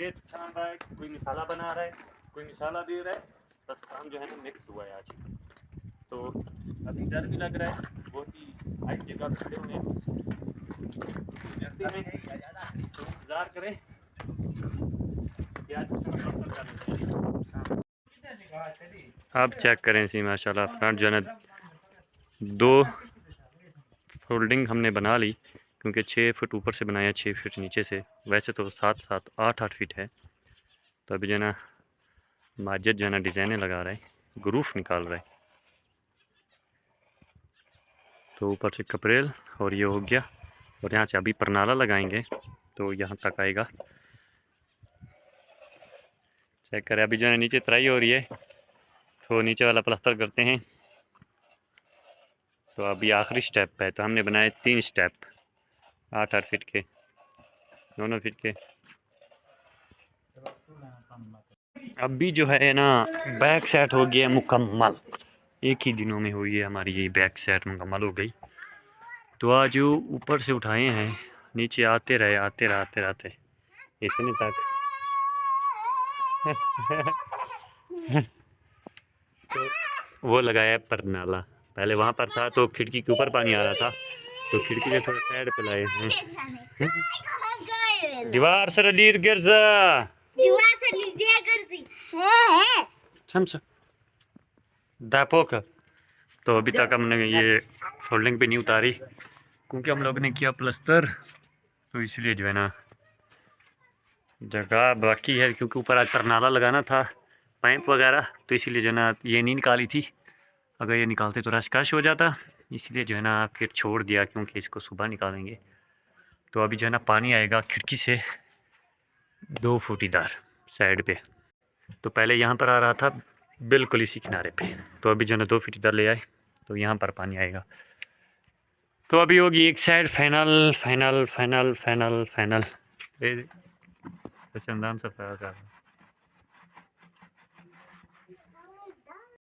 रेत छान रहा है, कोई मिसाला बना रहा है, कोई मिसाला दे रहा है। बस काम जो है ना मिक्स हुआ है आज। तो अभी डर भी लग रहा है, बहुत ही हाई जगह खड़े हुए हैं, तो इंतजार करें क्या। आप चेक करें सी माशाल्लाह फ्रंट जो है ना 2 फोल्डिंग हमने बना ली, क्योंकि 6 फुट ऊपर से बनाया, 6 फीट नीचे से। वैसे तो 7-7 8-8 फीट है। तो अभी जो है ना माजिद जो है ना डिज़ाइनें लगा रहा है, ग्रूफ निकाल रहा है। तो ऊपर से कपरेल और ये हो गया, और यहाँ से अभी परनाला लगाएंगे तो यहाँ तक आएगा। चेक करें, अभी जो है नीचे तराई हो रही है, तो नीचे वाला प्लास्टर करते हैं। तो अभी आखिरी स्टेप है, तो हमने बनाए 3 स्टेप 8-8 फीट के, दोनों फीट के। अभी जो है ना बैक सेट हो गया मुकम्मल, एक ही दिनों में हुई है हमारी ये बैक सेट मुकम्मल हो गई। तो आज जो ऊपर से उठाए हैं, नीचे आते रहे इतने तक। तो वो लगाया पर नाला, पहले वहाँ पर था तो खिड़की के ऊपर पानी आ रहा था, तो खिड़की के थोड़ा साइड पे लाए हैं। दीवार से लीर गिर जा, दीवार से लीर गिर है समझ दापो का। तो अभी तक हमने ये फोल्डिंग पे नहीं उतारी, क्योंकि हम लोग ने किया प्लस्तर, तो इसलिए जो है ना जगह बाकी है, क्योंकि ऊपर आज परनाला लगाना था पाइप वगैरह, तो इसीलिए जो है ना ये नहीं निकाली थी। अगर ये निकालते तो रश हो जाता, इसलिए जो है ना फिर छोड़ दिया, क्योंकि इसको सुबह निकालेंगे। तो अभी जो है ना पानी आएगा खिड़की से 2 फुट इधर साइड पे। तो पहले यहाँ पर आ रहा था बिल्कुल इसी किनारे पे, तो अभी जो है ना 2 फीट इधर ले आए, तो यहाँ पर पानी आएगा। तो अभी होगी एक side final final final final final. Chandan से